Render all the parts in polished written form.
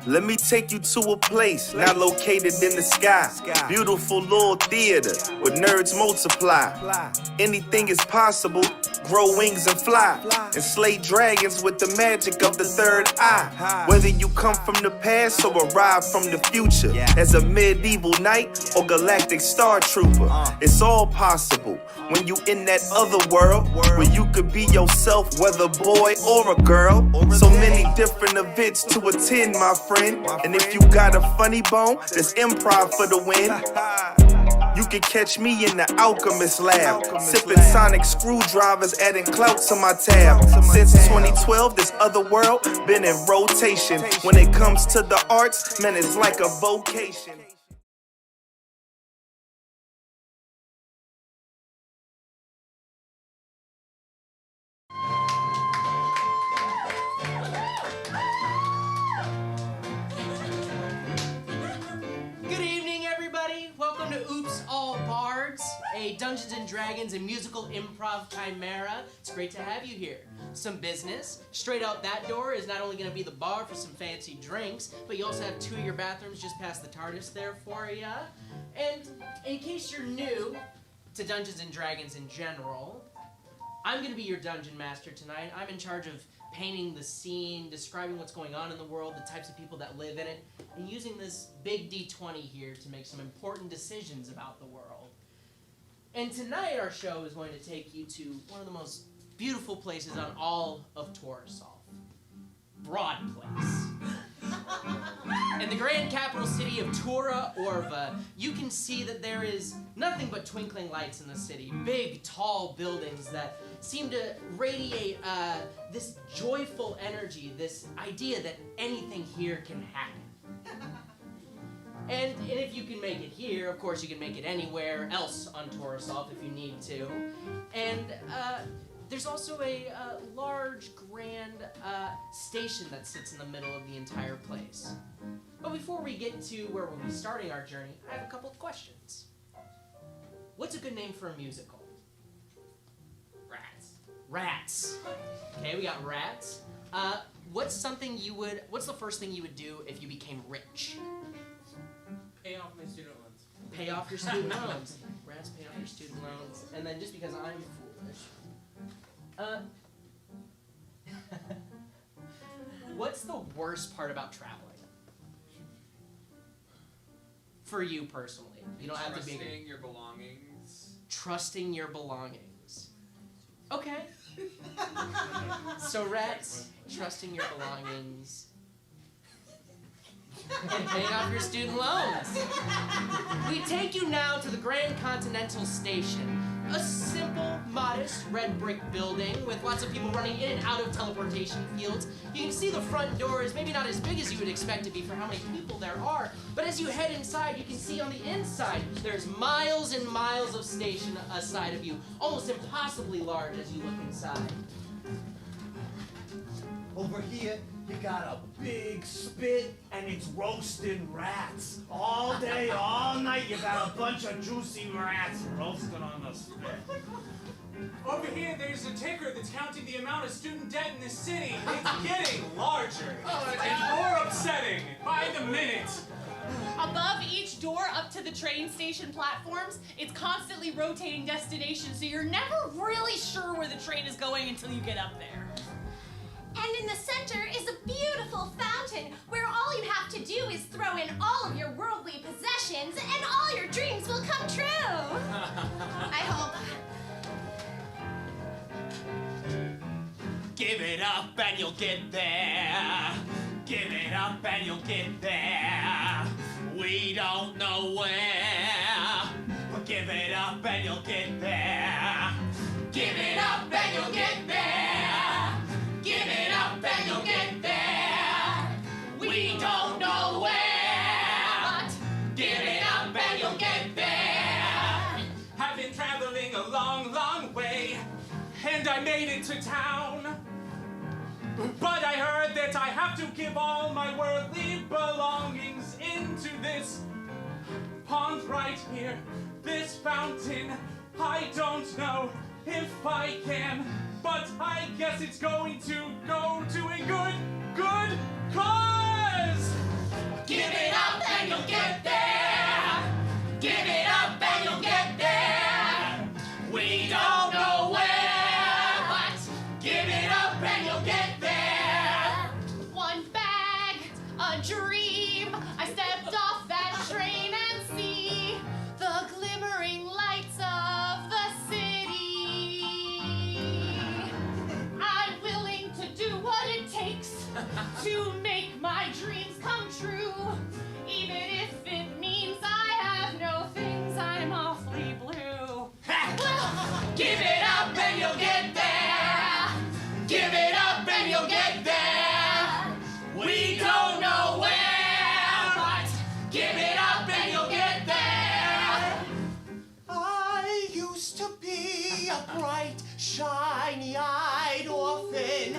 Let me take you to a place now located in the sky. Beautiful little theater where nerds multiply. Anything is possible, grow wings and fly. And slay dragons with the magic of the third eye. Whether you come from the past or arrive from the future, as a medieval knight or galactic star trooper, it's all possible when you in that other world where you could be yourself, whether boy or a girl. So many different events to attend, my friend. And if you got a funny bone, there's improv for the win. You can catch me in the alchemist lab, sipping sonic screwdrivers, adding clout to my tab. Since 2012, this otherworld been in rotation. When it comes to the arts, man, it's like a vocation. A Dungeons & Dragons and musical improv chimera. It's great to have you here. Some business. Straight out that door is not only going to be the bar for some fancy drinks, but you also have 2 of your bathrooms just past the TARDIS there for you. And in case you're new to Dungeons & Dragons in general, I'm going to be your dungeon master tonight. I'm in charge of painting the scene, describing what's going on in the world, the types of people that live in it, and using this big D20 here to make some important decisions about the world. And tonight our show is going to take you to one of the most beautiful places on all of Torosov, Broad Place. In the grand capital city of Tura Orva, you can see that there is nothing but twinkling lights in the city. Big, tall buildings that seem to radiate this joyful energy, this idea that anything here can happen. And if you can make it here, of course you can make it anywhere else on Torosov if you need to. And there's also a large, grand station that sits in the middle of the entire place. But before we get to where we'll be starting our journey, I have a couple of questions. What's a good name for a musical? Rats. Rats. Okay, we got rats. What's the first thing you would do if you became rich? Pay off my student loans. Pay off your student loans. Rats, pay off your student loans. And then just because I'm foolish. What's the worst part about traveling? For you personally. You don't have to be... Trusting your belongings. Trusting your belongings. Okay. So rats, trusting your belongings. And paying off your student loans. We take you now to the Grand Continental Station. A simple, modest, red brick building with lots of people running in and out of teleportation fields. You can see the front door is maybe not as big as you would expect to be for how many people there are, but as you head inside, you can see on the inside, there's miles and miles of station aside of you, almost impossibly large as you look inside. Over here, you got a big spit, and it's roasting rats. All day, all night, you got a bunch of juicy rats roasting on the spit. Over here, there's a ticker that's counting the amount of student debt in this city. It's getting larger. And more upsetting by the minute. Above each door up to the train station platforms, it's constantly rotating destinations, so you're never really sure where the train is going until you get up there. And in the center is a beautiful fountain where all you have to do is throw in all of your worldly possessions and all your dreams will come true. I hope. Give it up and you'll get there. Give it up and you'll get there. We don't know where, but give it up and you'll get there. Give it up and you'll get there. Give it up and you'll get there. We don't know where, but give it up and you'll get there. I've been traveling a long, long way, and I made it to town. But I heard that I have to give all my worldly belongings into this pond right here, this fountain. I don't know if I can, but I guess it's going to go to a good cause! up and you'll get there. One bag, a dream. I stepped off that train and see the glimmering lights of the city. I'm willing to do what it takes to make my dreams come true, even if it means I have no things. I'm awfully blue. Give it up and you'll get there. Give it up and you'll get there. We don't know where, but give it up and you'll get there. I used to be a bright, shiny-eyed orphan,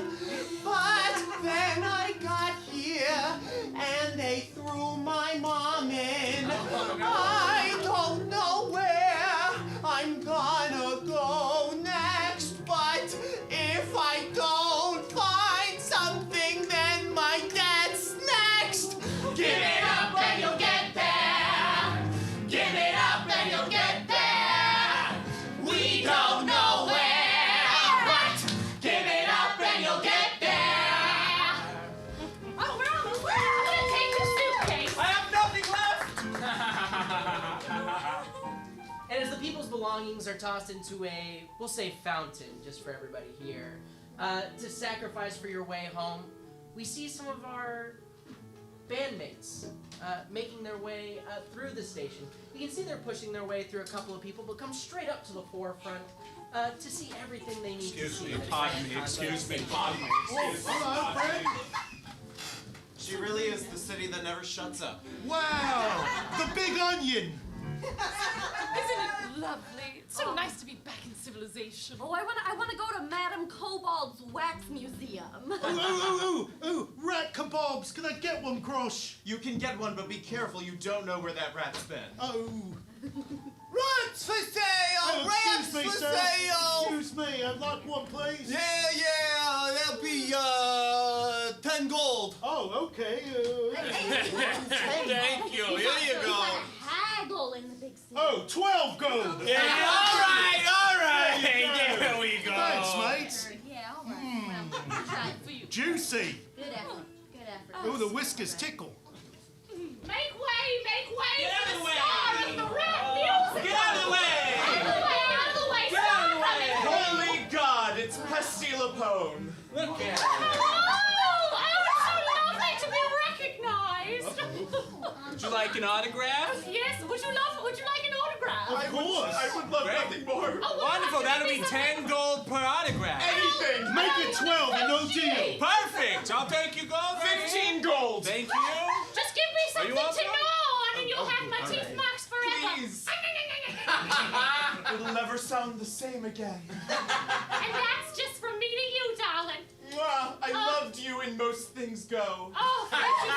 but then I got here and they threw my mom in. I don't know where I'm gonna go next, but if I don't find something, then my dad's next. Give it up and you'll get there. Give it up and you'll get there. We don't know where, but give it up and you'll get there. Oh, we're almost there. I'm gonna take your suitcase. I have nothing left. And as the people's belongings are tossed into a, we'll say fountain, just for everybody here, to sacrifice for your way home, we see some of our bandmates making their way through the station. You can see they're pushing their way through a couple of people, but come straight up to the forefront to see everything they need to see. Pardon me. Hello, Fred. She really is the city that never shuts up. Wow! The big onion! Isn't it lovely? It's so nice to be back in civilization. Oh, I want to go to Madame Kobold's wax museum. Ooh, rat kebabs! Can I get one, Grosh? You can get one, but be careful. You don't know where that rat's been. Oh. Rats for sale! Excuse me, sir. Excuse me, I'd like one, please. Yeah, that'll be 10 gold. Oh, okay. Thank you. Here you go. Haggle in the big city. Oh, 12 gold! Yeah, all right. There we go. Thanks, mates. Yeah, all right. Well, I'll try it for you. Juicy. Good effort. Good effort. Oh, the whiskers tickle. Make way Get out for of the the way. star of the rap music. Get out of the way. Out of the way, out of the way. Get out of the Stop way. coming. Holy God, it's Pastille Pone. Look at it. Oh, it's so lovely to be recognized. Would you like an autograph? Yes, would you like an autograph? Of course. I would love Great. nothing more. Oh, well, Wonderful. that That'll be 10 gold per autograph. Anything. Make it 12 and no deal. Perfect. I'll take your gold. 15 gold. Thank you. Just give me Are you something also? to know, and then you'll have my all teeth right. marks forever. Please. It'll never sound the same again. And that's just from meeting you, darling. Mwah, I loved you in Most Things Go. Oh, thank you so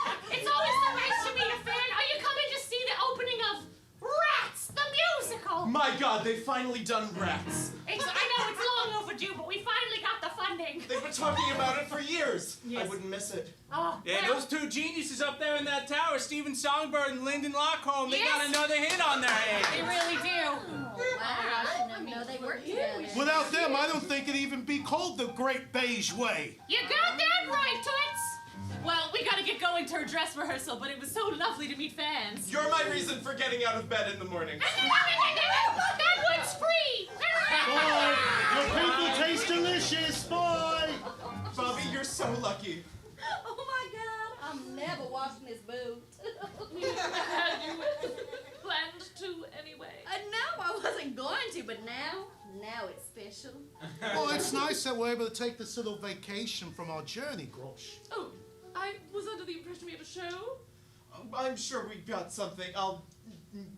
much. It's always so nice to meet a fan. Are you coming to see the opening of Rats, the musical? My God, they've finally done Rats. I know it's long overdue, but we finally got the funding. They've been talking about it for years. Yes. I wouldn't miss it. Oh, Yeah, well, those two geniuses up there in that tower, Stephen Songbird and Lyndon Lockholm, they Yes. got another hit on their they hands. really do. Oh, wow. I didn't know they worked together. Without them, I don't think it'd even be called the Great Beige Way. You got that right, Toots. Well, we gotta get going to our dress rehearsal, but it was so lovely to meet fans. You're my reason for getting out of bed in the morning. That one's free. Bye. Your people taste delicious. Bye. Bobby, you're so lucky. Oh my God, I'm never washing this boot. Planned to anyway. No, I wasn't going to, but now it's special. Well, it's nice that we're able to take this little vacation from our journey, Grosh. Oh, I was under the impression we had a show. I'm sure we've got something. I'll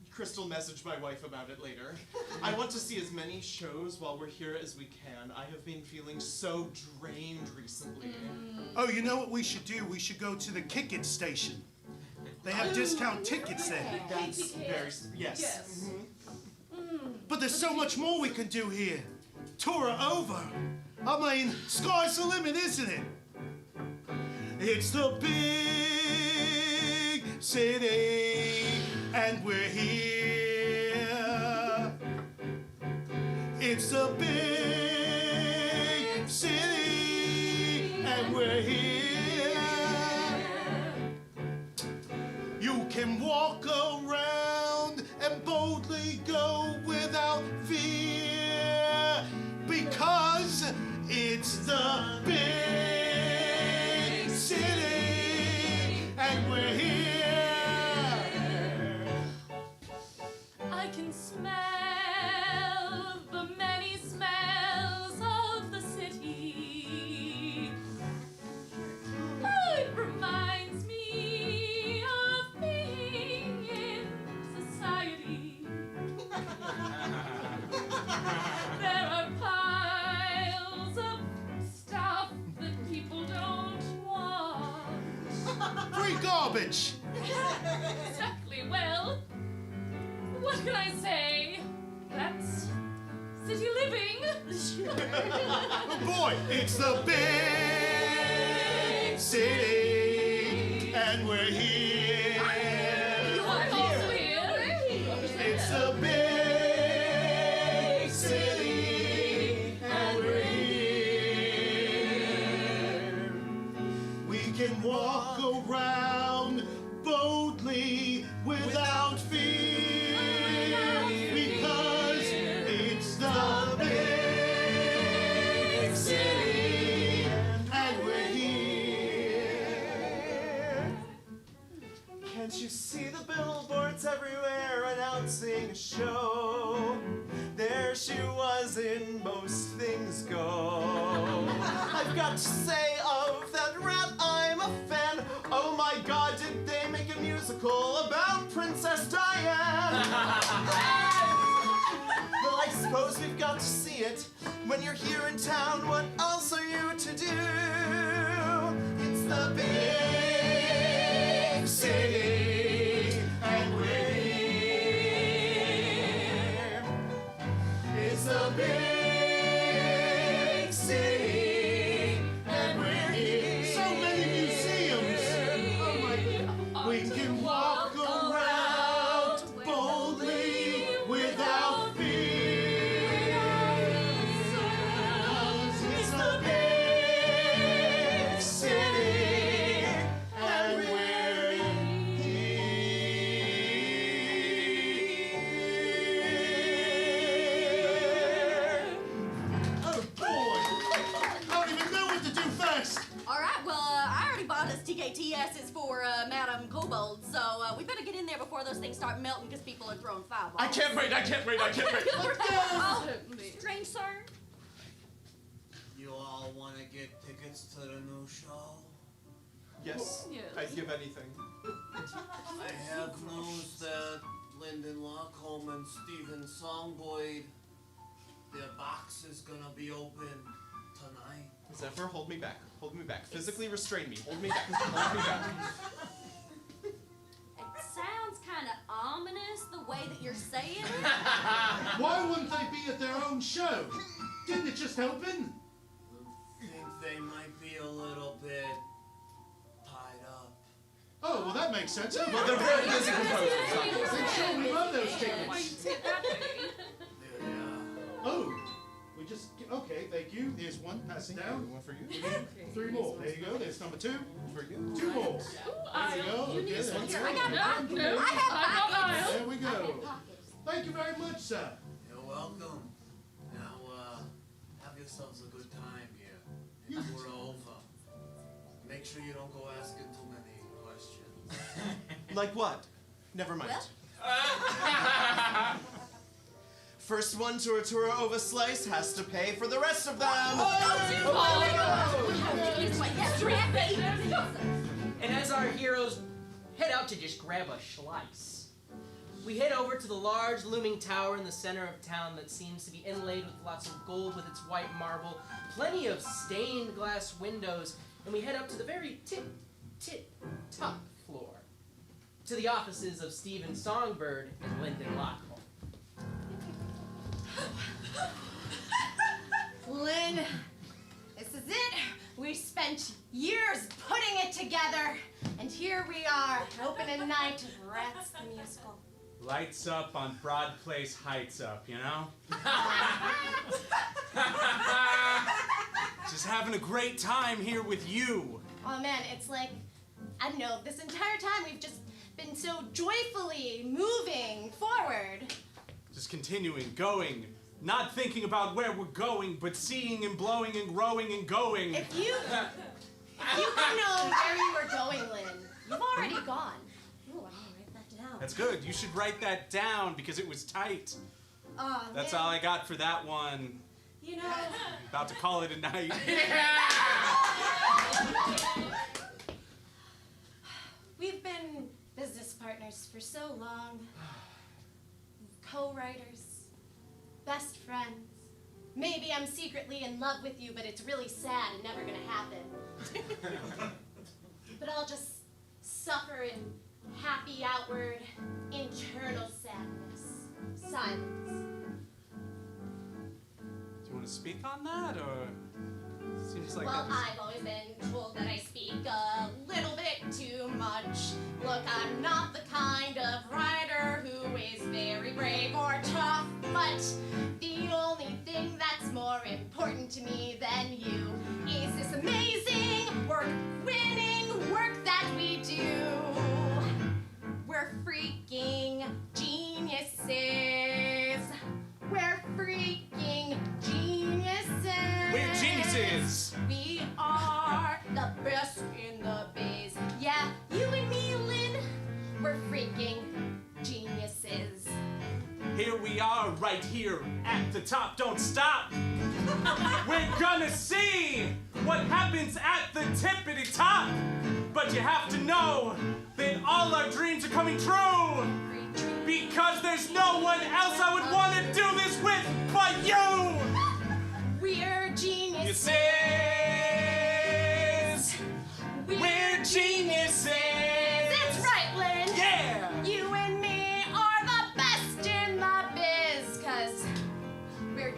Crystal message my wife about it later. I want to see as many shows while we're here as we can. I have been feeling so drained recently. Oh, you know what we should do? We should go to the Kick It station. They have discount tickets there. That's very... Yes. But there's so much more we can do here. Tour it over. I mean, sky's the limit, isn't it? It's the big city, and we're here. It's the big city. garbage. Exactly. Well, what can I say? That's city living. Oh boy, it's the big city, and we're here. I'm also here. It's the big city, and we're here. We can walk around boldly without fear, because it's the big city, and we're here. Can't you see the billboards everywhere announcing a show? There she was in Most Things Go. I've got to say of that rap, I'm a fan. Oh my God, did they make a musical about Princess Diana? Well, I suppose we've got to see it. When you're here in town, what else are you to do? It's the big city, and we're here. It's the big city, and we're here. So many museums. Oh my, we can walk around boldly without fear. It's the big city, and we're here. Oh boy, I don't even know what to do first. All right, well, I already bought us TKTSs for Madame Kobold, so we better get in there before those things start melting because people are throwing fireballs. I can't wait. Oh, strange sir. You all want to get tickets to the new show? Yes, Yes. I'd give anything. I have news that Lyndon Lockholm and Stephen Songboyd, their box is gonna be open tonight. Zephyr, hold me back. Hold me back. Physically restrain me. Hold me back. Hold me back. It sounds kind of ominous the way that you're saying it. Why wouldn't they be at their own show? Didn't it just open? I think they might be a little bit tied up. Oh, well that makes sense. Well, they're very busy composers. Then sure, we love those Why tickets. you did that way? Yeah. Oh, we just, okay, thank you. There's one, pass it down. One for you. Three more. There you go. There's number two. For you. Two more. Ooh, There you go. you need Okay, some. there you I go. got pockets. No, I have I got pockets. mine. There we go. Pockets. Thank you very much, sir. You're welcome. Now, have yourselves a good time here. And we're over. Make sure you don't go asking too many questions. Like what? Never mind. First one to a tour over slice has to pay for the rest of them. And as our heroes head out to just grab a slice, we head over to the large looming tower in the center of town that seems to be inlaid with lots of gold with its white marble, plenty of stained glass windows, and we head up to the very top floor, to the offices of Stephen Songbird and Lyndon Lockholm. Lynn, this is it. We spent years putting it together, and here we are, opening night of Rats the Musical. Lights up on Broad Place Heights up, you know? Just having a great time here with you. Oh man, it's like, I don't know, this entire time we've just been so joyfully moving forward. Just continuing, going, not thinking about where we're going, but seeing and blowing and growing and going. If you could know where you were going, Lynn, you've already gone. Ooh, I'm gonna write that down. That's good. You should write that down because it was tight. Oh, That's man. all I got for that one. You know, About to call it a night. we've been business partners for so long. Co-writers, best friends. Maybe I'm secretly in love with you, but it's really sad and never gonna happen. But I'll just suffer in happy outward, internal sadness, silence. Do you want to speak on that, or seems like Well, that's... I've always been told that I speak a little bit too much. Look, I'm not the kind of writer who is very brave or tough, but the only thing that's more important to me than you is this amazing winning work that we do. We're freaking geniuses. We're freaking geniuses. We're geniuses. We are the best in the biz. Yeah, you and me, Lynn, we're freaking geniuses. Here we are, right here at the top. Don't stop. We're gonna see what happens at the tippity top. But you have to know that all our dreams are coming true. Because there's no one else I would want to do this with but you. We're geniuses. We're geniuses. That's right, Lynn. Yeah. You and me are the best in the biz, 'cause we're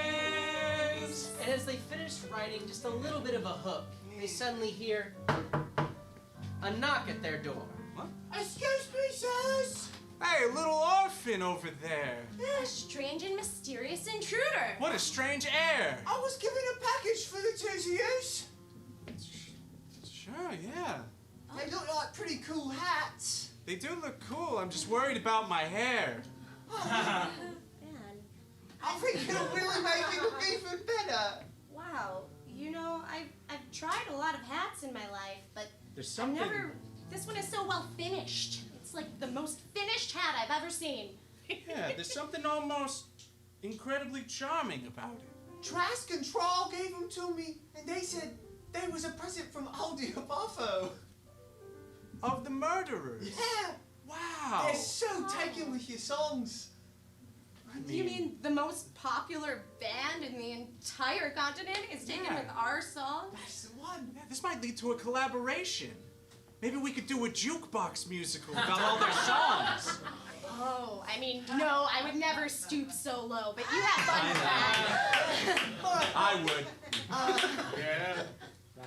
geniuses. And as they finish writing just a little bit of a hook, they suddenly hear a knock at their door. Excuse me, sirs. Hey, little orphan over there. A strange and mysterious intruder. What a strange air. I was given a package for the two of yous. Sure, yeah. They look like pretty cool hats. They do look cool. I'm just worried about my hair. Man, I think it'll really make it look even better. wow. You know, I've tried a lot of hats in my life, but There's I've something... never. This one is so well finished. It's like the most finished hat I've ever seen. Yeah, there's something almost incredibly charming about it. Trask and Troll gave them to me, and they said they was a present from Aldi Buffo. Of the murderers. Yeah. Wow. They're so taken with your songs. You mean the most popular band in the entire continent is taken Yeah. with our song? That's the one. Yeah, this might lead to a collaboration. Maybe we could do a jukebox musical about all their songs. Oh, I mean, no, I would never stoop so low, but you have fun with that. I would. Yeah,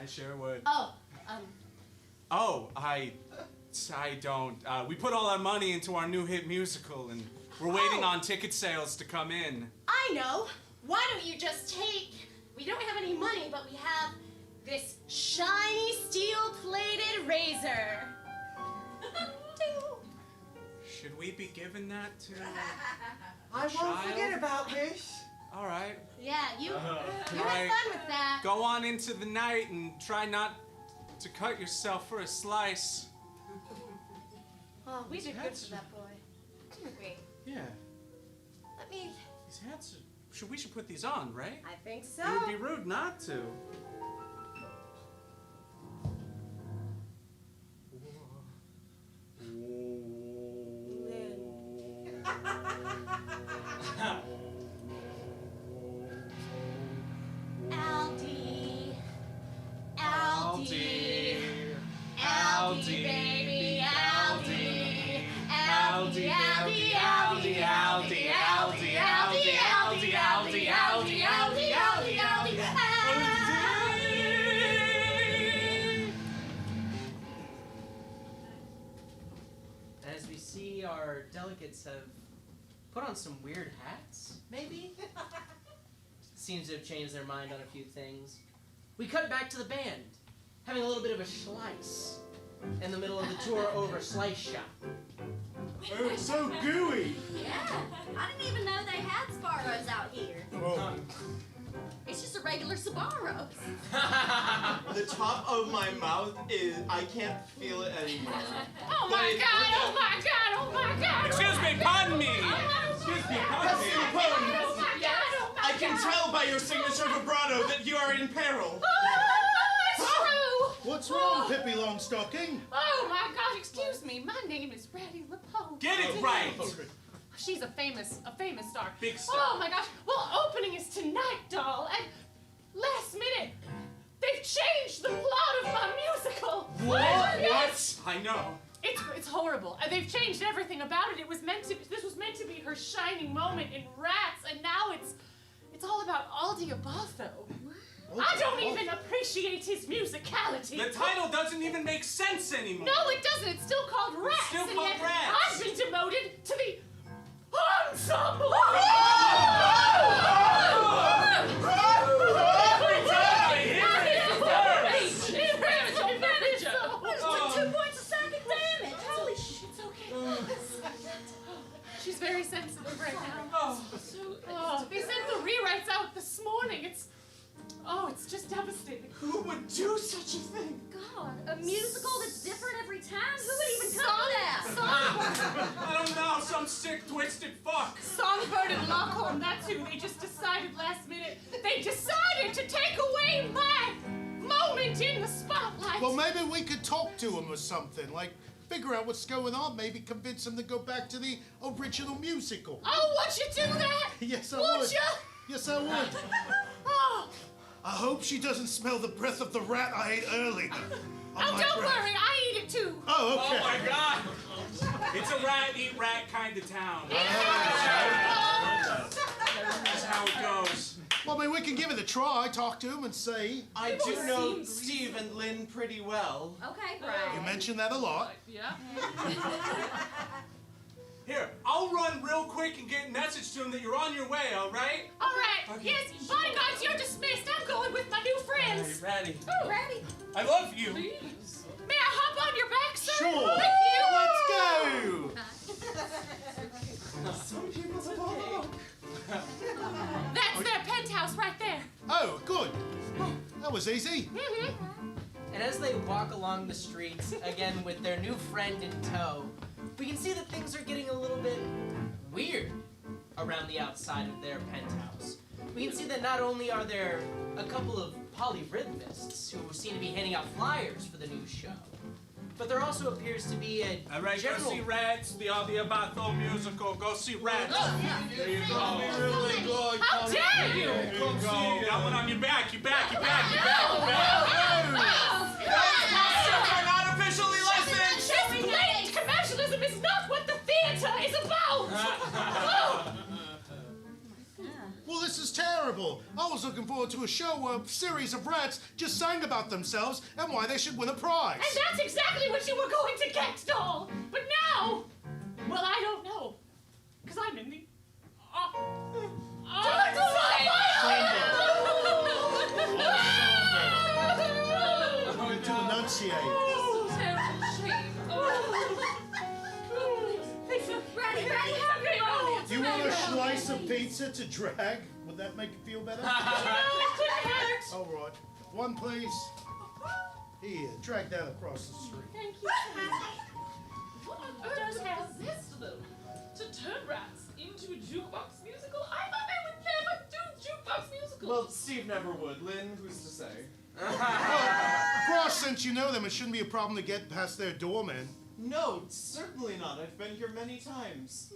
I sure would. Oh, Oh, I don't. We put all our money into our new hit musical, and we're waiting on ticket sales to come in. I know. Why don't you just take, we don't have any money, but we have this shiny steel-plated razor. Ding. Should we be giving that to... I won't Child? forget about this. All right. Yeah, you have Right. fun with that. Go on into the night and try not to cut yourself for a slice. Oh, we did good hats for that boy. Didn't we? Yeah. Let me, These hats are... We should put these on, right? I think so. It would be rude not to. Aldi. Aldi. Aldi. Aldi, baby, Aldi. Aldi, Aldi, Aldi, Aldi, Aldi, Aldi, Aldi, Aldi, Aldi, Aldi, Aldi, Aldi, As we see, our delegates have put on some weird hats, maybe? Seems to have changed their mind on a few things. We cut back to the band, having a little bit of a schleiss in the middle of the tour over Slice Shop. Oh, it's so gooey. Yeah, I didn't even know they had Sbarros out here. Oh, It's just a regular Sbarros. The top of my mouth is, I can't feel it anymore. Oh my god, oh my god, oh my god. Excuse me, pardon me! Excuse me, Oh my god, oh my I god. can tell by your signature vibrato that you are in peril. Oh, it's true. what's wrong, Pippi Longstocking? Oh my god, excuse me. My name is Ratty LaPoe. Get it right! She's a famous star. Big star. Oh my gosh. Well, opening is tonight, doll. And last minute, they've changed the plot of my I know. It's horrible. They've changed everything about it. This was meant to be her shining moment in Rats, and now it's all about all the above, though. I don't even appreciate his musicality. The title doesn't even make sense anymore. No, it doesn't. It's still called Rats. It's still and called yet Rats. I've been demoted to the ensemble. She's very sensitive right now. They sent the rewrites out this morning. It's just devastating. Who would do such a thing? God, a musical that's different every time? Who would even come to that? I don't know, some sick, twisted fuck. Songbird and Lockhorn, that's who. They just decided last minute. They decided to take away my moment in the spotlight. Well, maybe we could talk to him or something, like figure out what's going on, maybe convince him to go back to the original musical. Oh, would you do that? Yes, I would. would. You? Yes, I would. Oh. I hope she doesn't smell the breath of the rat I ate earlier. Oh, don't worry, I eat it too. Oh, okay. Oh my God! It's a rat-eat-rat kind of town. That's how it goes. Well, maybe we can give it a try, talk to him and say... I do know Steve and Lynn pretty well. Okay, You Brian. mentioned that a lot. Yeah. Here, I'll run real quick and get a message to him that you're on your way, all right? All right. Okay. Yes, bodyguards, you're dismissed. I'm going with my new friends. Hey, Ratty. Oh, Ready? I love you. Please. May I hop on your back, sir? Sure. Thank you. Let's go. Some people don't. That's their penthouse right there. Oh, good. That was easy. And as they walk along the streets, again with their new friend in tow, we can see that things are getting a little bit weird around the outside of their penthouse. We can see that not only are there a couple of polyrhythmists who seem to be handing out flyers for the new show, but there also appears to be a All right, general... go see Rats, the Abathol musical. Go see Rats. There you go. Really good. How dare you? Come see that one on your back. Your back. No! Costumes are not officially licensed. This blatant commercialism is not what the theater is about! Well, this is terrible. I was looking forward to a show where a series of rats just sang about themselves and why they should win a prize. And that's exactly what you were going to get, doll! But now, well, I don't know. Because I'm in the... To enunciate. Do you want a slice of pizza to drag? Would that make you feel better? All right. One, please. Here, drag that across the street. Thank you. What on earth has this though? To turn Rats into a jukebox musical? I thought they would never do jukebox musicals. Well, Steve never would. Lynn, who's to say? Cross, since you know them, it shouldn't be a problem to get past their doorman. No, certainly not. I've been here many times.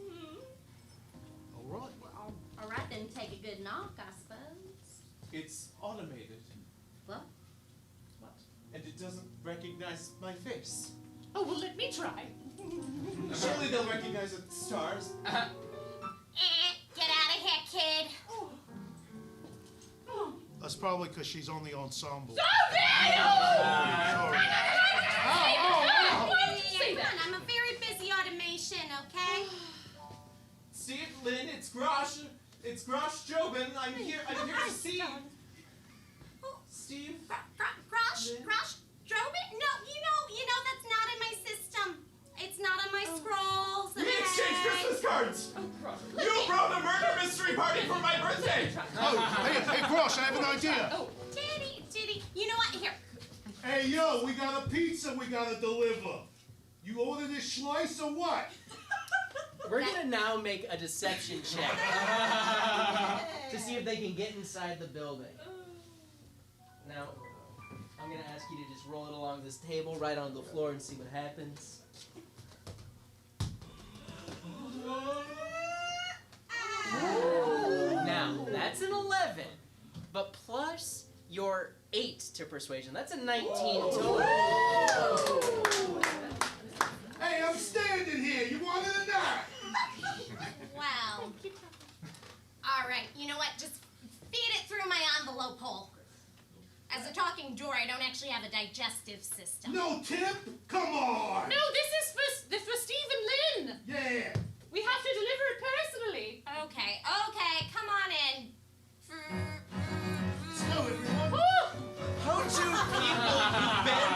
All right. Well, a rat didn't take a good knock, I suppose. It's automated, What? and it doesn't recognize my face. Oh, well, let me try. Surely they'll recognize it stars. Get out of here, kid. That's probably because she's on the ensemble. Say Say that. that. I'm a very busy automation, okay? Steve, Lynn, it's Grosh. It's Grosh Jobin. I'm here to see. Steve? Grosh Strobin? No, you know that's not in my system. It's not on my scrolls. We exchanged Christmas cards. You wrote a murder mystery party for my birthday. Oh, hey, Grosh, I have an idea. Diddy. You know what? Here. Hey, yo, we got a pizza we gotta deliver. You ordered a slice or what? We're gonna now make a deception check to see if they can get inside the building. Now, I'm gonna ask you to just roll it along this table right on the floor and see what happens. Now, that's an 11, but plus your 8 to persuasion. That's a 19 total. Hey, I'm standing here. You want it or not? Well. All right, you know what? Just feed it through my envelope hole. As a talking door, I don't actually have a digestive system. No tip? Come on. No, this is for Stephen Lynn. Yeah. We have to deliver it personally. Okay, come on in. So, everyone. How do people who've been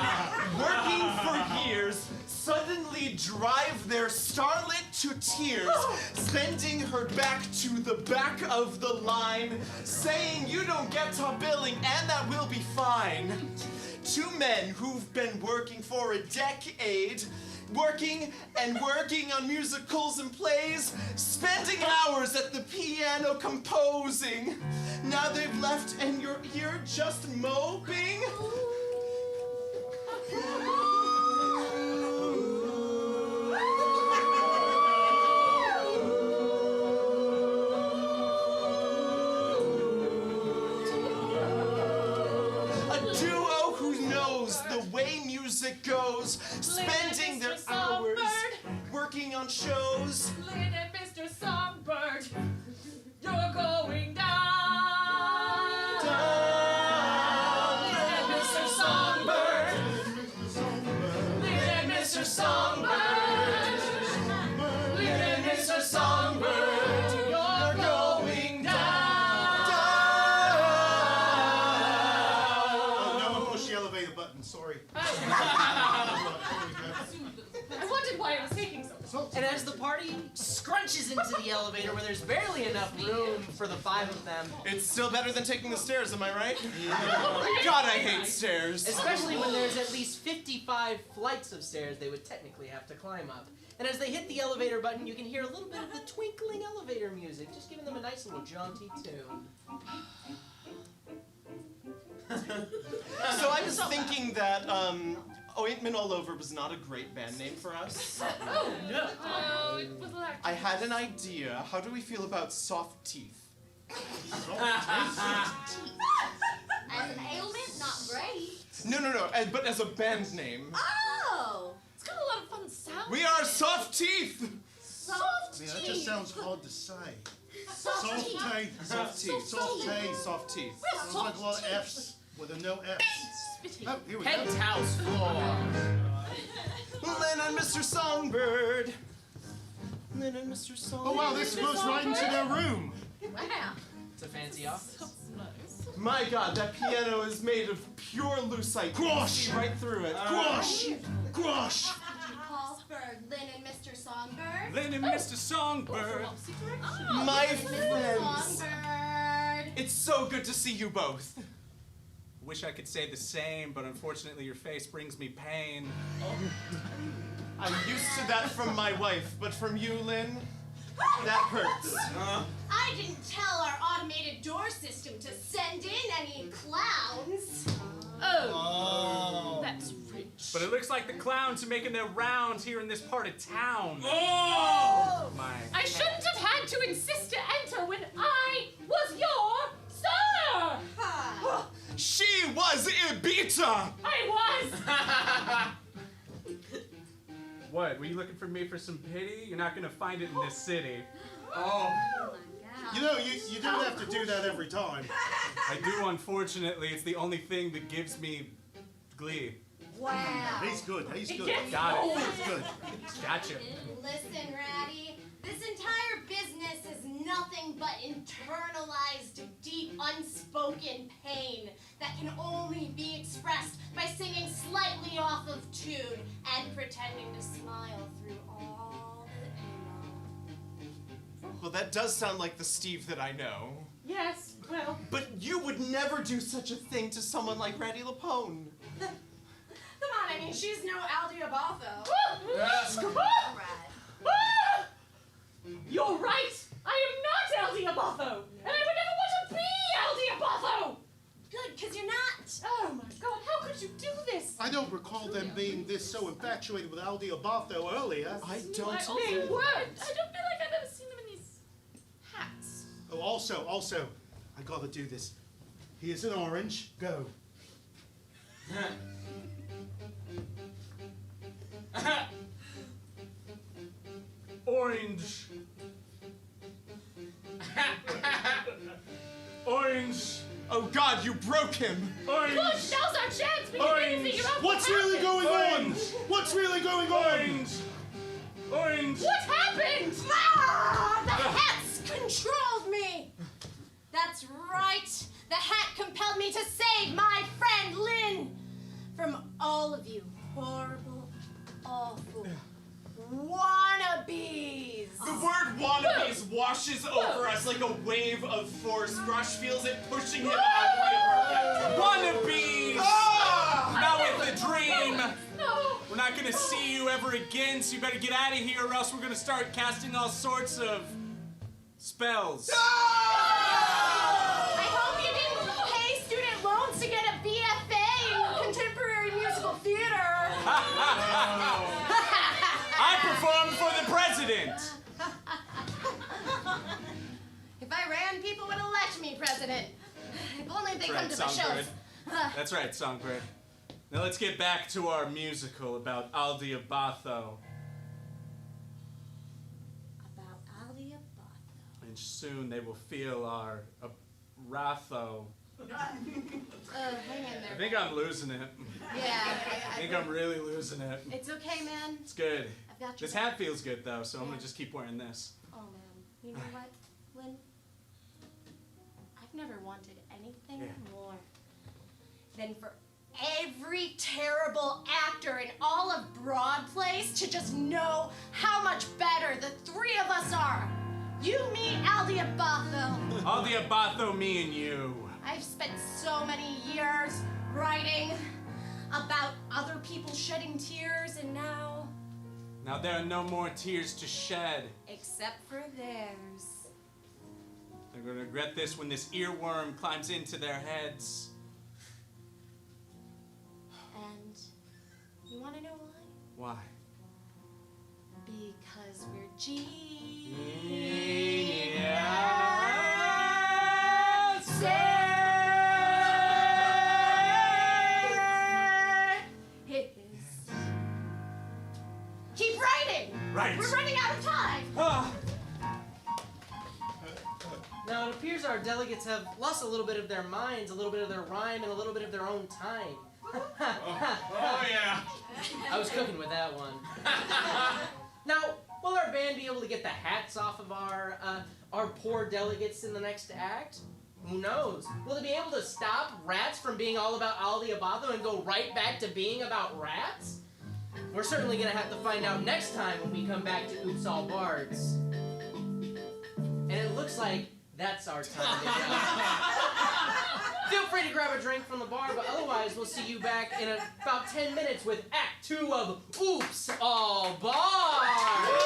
working for years suddenly drive their starlet to tears, sending her back to the back of the line, saying you don't get top billing and that will be fine? Two men who've been working for a decade, working and working on musicals and plays, spending hours at the piano composing. Now they've left and you're here just moping? A duo who knows the way music goes, spending their hours working on shows. Lynn and Mr. Songbird, you're going down. Lynn and Mr. Songbird. Lynn and Mr. Songbird. Lynn and Mr. Songbird, you're going down. Oh, no one pushed the elevator button. Sorry. I wondered why it was taking so long. And as the party scrunches into the elevator where there's barely enough room for the 5 of them, It's still better than taking the stairs, am I right? God, I hate stairs. especially when there's at least 55 flights of stairs they would technically have to climb up. And as they hit the elevator button, you can hear a little bit of the twinkling elevator music, just giving them a nice little jaunty tune. So I was thinking that Ointment All Over was not a great band name for us. Oh, it was like I had an idea. How do we feel about Soft Teeth? As an ailment, not great. No, but as a band name. Oh! it's got a lot of fun sounds. We are Soft Teeth! Soft Yeah, that teeth. just sounds hard to say. Soft Soft teeth. teeth. Soft Teeth. Soft teeth. Soft Teeth. Sounds like a lot of F's with a no F's. Oh, here we go. Penthouse floor. Lynn and Mr. Songbird. Lynn and Mr. Songbird. Oh, wow, this goes right into their room. Wow. It's a fancy office. My God, that piano is made of pure lucite. You can Grosh. see right through it. Grosh! Grosh! Paulsberg, Lynn and Mr. Songbird. Lynn and Mr. Songbird. My Mr. friends. Songbird. It's so good to see you both. Wish I could say the same, but unfortunately your face brings me pain. I'm used to that from my wife, but from you, Lynn, that hurts. I didn't tell our automated door system to send in any clowns. Oh, that's rich. But it looks like the clowns are making their rounds here in this part of town. Oh! My. I shouldn't have had to insist to enter when I was your sir! She was Ibiza! I was! What? Were you looking for me for some pity? You're not gonna find it in this city. Oh my god. You know, you don't have to do that every time. I do, unfortunately. It's the only thing that gives me glee. Wow. He's good. He's good. Yes. Got it. He's good. Gotcha. Listen, Ratty. This entire business is nothing but internalized, deep, unspoken pain that can only be expressed by singing slightly off of tune and pretending to smile through all the Well, that does sound like the Steve that I know. Yes, well, But you would never do such a thing to someone like Ratty Lapone. Come on, I mean, she's no Aldiabatho. Ah! You're right! I am not Aldiabatho! And I would never want to be Aldiabatho! Good, because you're not. Oh my god, how could you do this? I don't recall them being this so infatuated with Aldiabatho earlier. I don't They either. weren't! I don't feel like I've ever seen them in these hats. Oh, also, I gotta do this. Here's an orange. Go. Orange. Orange. Oh God, you broke him! Orange. Push, now's our chance. We can maybe figure out What's what really happened. going on? Orange. What's really going on? Orange. Orange. What happened? Ah, the hats controlled me. That's right. The hat compelled me to save my friend Lynn from all of you horrible, awful wannabes. The word wannabes washes over us like a wave of force. Brush feels it pushing him out of the apartment. Wannabes! Ah! Not with the dream! No. We're not gonna see you ever again, so you better get out of here or else we're gonna start casting all sorts of spells. I hope you didn't pay student loans to get a BFA in contemporary musical theater. I performed for the president! If I ran, people would elect me president. If only they come to the shows. That's right, Songbird. Now let's get back to our musical about Aldiabatho. About Aldiabatho. And soon they will feel our Ratho. Hang in I there. think I'm losing it. Yeah. I think I'm really losing it. It's okay, man. It's good. I've got you. This hat feels good though, so I'm gonna just keep wearing this. Oh, man. You know what, Lynn? I've never wanted anything more than for every terrible actor in all of Broad Place to just know how much better the three of us are. You, me, Aldiabatho. Aldiabatho, me and you. I've spent so many years writing about other people shedding tears, and now, Now there are no more tears to shed. except for theirs. They're gonna regret this when this earworm climbs into their heads. And you want to know why? Why? Because we're geniuses. Keep writing. Right. We're running out of time. Now, it appears our delegates have lost a little bit of their minds, a little bit of their rhyme, and a little bit of their own time. Oh yeah. I was cooking with that one. Now, will our band be able to get the hats off of our poor delegates in the next act? Who knows? Will they be able to stop rats from being all about Aldiabatho and go right back to being about rats? We're certainly gonna have to find out next time when we come back to Oops All Bards. And it looks like that's our time to go. Feel free to grab a drink from the bar, but otherwise we'll see you back in about 10 minutes with Act 2 of Oops All Bards!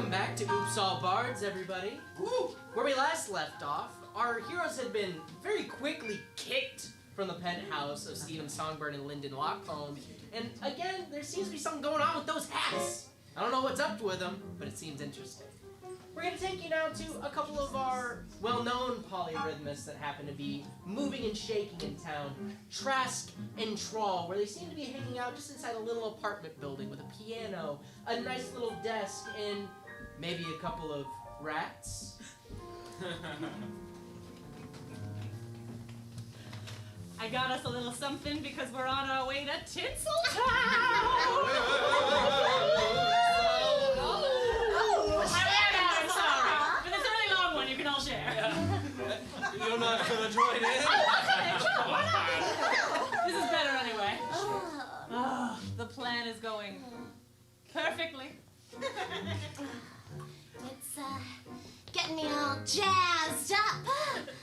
Welcome back to Oops All Bards, everybody. Woo! Where we last left off, our heroes had been very quickly kicked from the penthouse of Stephen Songbird and Lyndon Lockholm. And again, there seems to be something going on with those hats. I don't know what's up with them, but it seems interesting. We're going to take you now to a couple of our well-known polyrhythmists that happen to be moving and shaking in town. Trask and Troll, where they seem to be hanging out just inside a little apartment building with a piano, a nice little desk, and maybe a couple of rats. I got us a little something because we're on our way to Tinseltown! I'm sorry, but it's a really long one you can all share. You're not gonna join in? This is better anyway. Oh, the plan is going perfectly. It's getting me all jazzed up.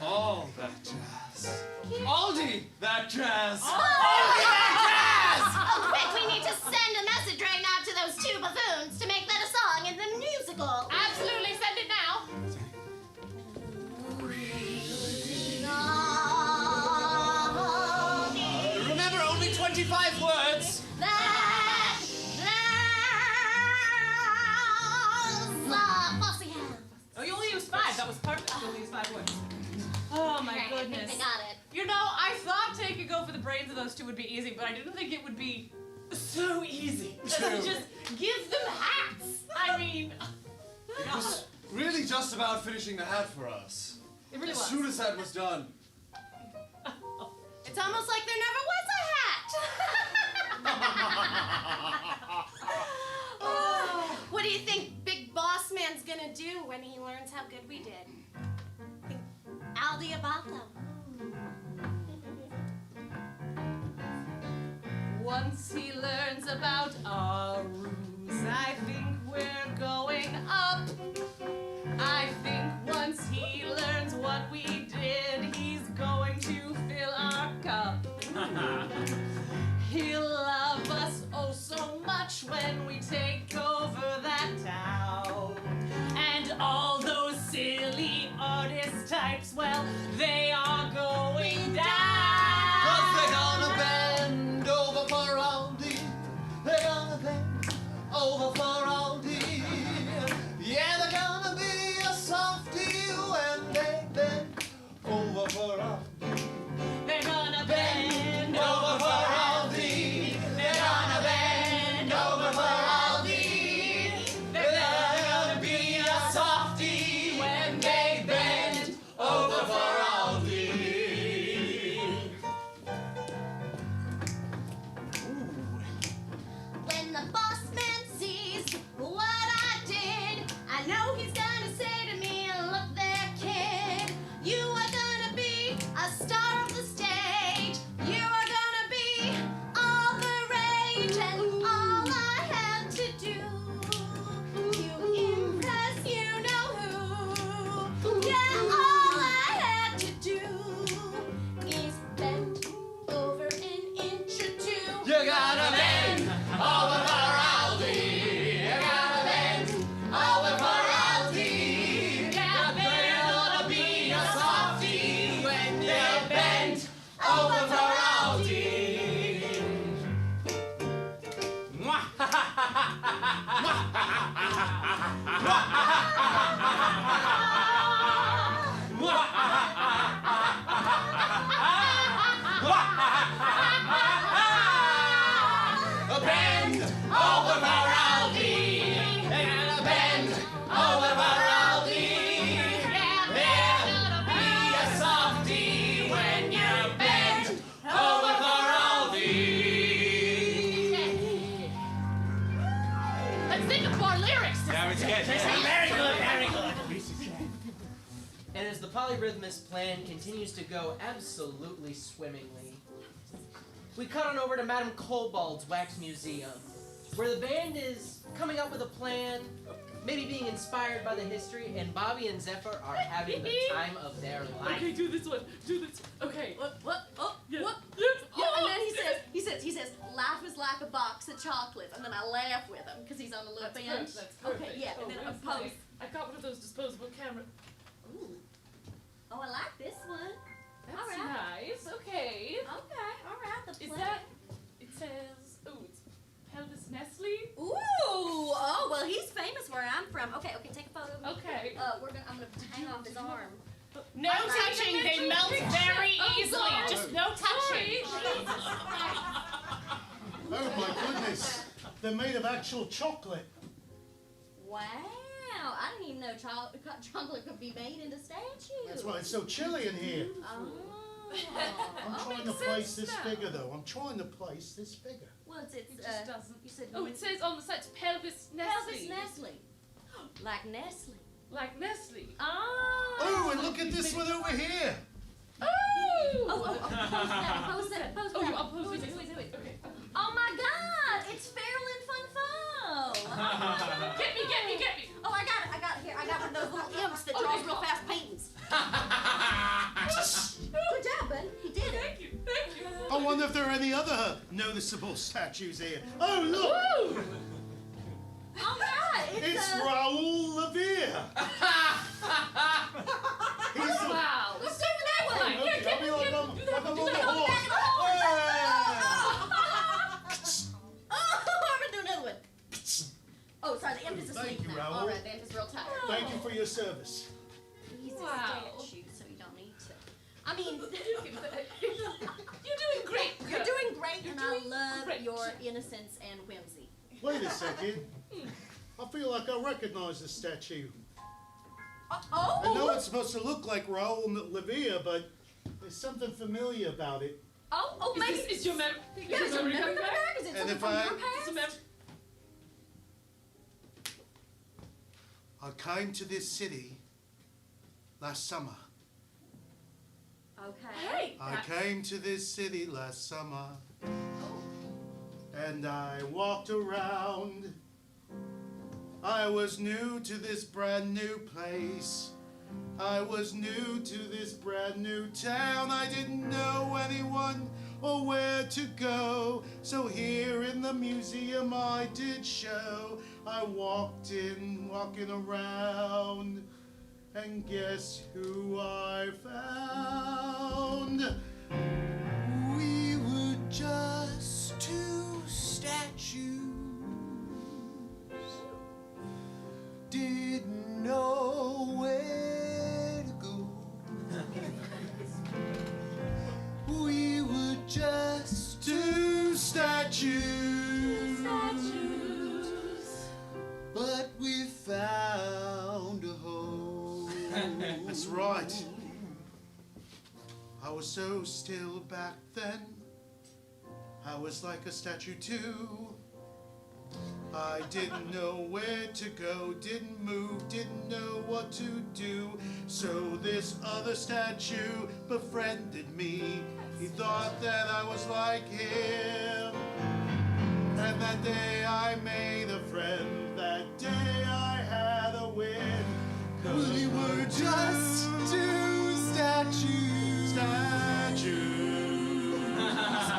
All that jazz. Aldi, that jazz. Aldi, that jazz! Oh, quick, we need to send a message right now to those two buffoons to make that a song in the musical. Absolutely, send it now. Remember, only 25 words. Oh, you only used 5. That was perfect. You only used 5 words. Oh my goodness. I think I got it. You know, I thought Tay could go for the brains of those two would be easy, but I didn't think it would be so easy. Just give them hats. I mean, It was really just about finishing the hat for us. it really As was. soon as that was done. It's almost like there never was a hat. Oh, what do you think Big Boss Man's gonna do when he learns how good we did? Think Aldi about them. Once he learns about our ruse, I think we're going up. I think once he learns what we did, he's going to fill our cup. He'll love us oh so much when we take over that town. And all those silly artist types, well, they are going down. 'Cause they're gonna bend over for Aldi. They're gonna bend over for Aldi. Yeah, they're gonna be a softie when they bend over for Aldi. They're gonna bend over for Aldi. They're gonna bend over for Aldi. They're gonna be a softie when they bend over for Aldi. When the boss man sees what I did, I know he's gonna say to me, look there, kid, you are gonna be a star of the stage. You are gonna be all the rage, and all I had to do to impress you know who. Yeah, all I had to do is bend over an inch or two. You gotta bend over for Aldi. You gotta bend over for Aldi. Yeah, They're gonna be a softie when they bend over for Aldi. Bend over for Aldi. They're gonna bend over for Aldi. They're gonna be a softie when you bend over for Aldi. let's think of more lyrics. Very good, very good. And as the polyrhythmist plan continues to go absolutely swimmingly, we cut on over to Madame Kobold's Wax Museum, where the band is coming up with a plan, maybe being inspired by the history, and Bobby and Zephyr are having the time of their life. Okay, do this one. Do this. Okay. What? Oh, Yeah. what? Yeah. And then he says, life is like a box of chocolates. And then I laugh with him because he's on the little bench. That's perfect. Okay, yeah. And then I that's post. nice. I got one of those disposable cameras. Ooh. Oh, I like this one. That's All right. nice. Okay. Okay, all right. The Is play. that? It says. Oh, it's Pelvis Nestle. Ooh. Oh, well, he's famous where I'm from. Okay, take a photo of me. Okay. I'm gonna hang off his arm. No touching. They melt very easily. God. Just no touching. Oh my goodness. They're made of actual chocolate. Wow. I didn't even know chocolate could be made into statues. That's why it's so chilly in here. Oh. I'm trying to makes place sense this now. figure, though. I'm trying to place this figure. Well, it's It just doesn't. You said Oh, it says on the site Pelvis Nestle. Pelvis Nestle. Like Nestle. Like Nestle. Oh. Oh, and look at this one over here. Oh. Pose that. Oh, I'll pose Who is it. it? Okay. Oh my God! It's Fairland Fun Fo. Get me. Oh, I got it here. I got one of those little imps that draws real fast paintings. Good job, bud. He did it. Thank you. I wonder if there are any other noticeable statues here. Oh, look! Oh God! It's Raoul Levere. He's the... Wow. Let's do that one. Okay, I'll be like I'm on the Back of the horse. horse. Oh, I'm gonna do another one. Oh, sorry, the imp is asleep Thank you, now. Raoul. All right, the imp is real tired. Thank you for your service. He's Wow. a statue, so you don't need to. I mean, You're doing great. you're doing great, and I love great. your innocence and whimsy. Wait a second. I feel like I recognize this statue. I know it's supposed to look like Raoul Levere, but there's something familiar about it. Maybe. Is your memory? Yeah, is your memory coming back? Is it And something if from I- your Is your past? I came to this city last summer. Okay. Hey. I came to this city last summer. And I walked around. I was new to this brand new place. I was new to this brand new town. I didn't know anyone or where to go. So here in the museum I did show. I walked in, walking around. And guess who I found? We were just two statues. Didn't know where to go. We were just two statues. But we found a home. That's right. I was so still back then. I was like a statue too. I didn't know where to go, didn't move, didn't know what to do. So this other statue befriended me. He thought that I was like him. And that day I made a friend. That day I had a win. 'Cause we were just two statues.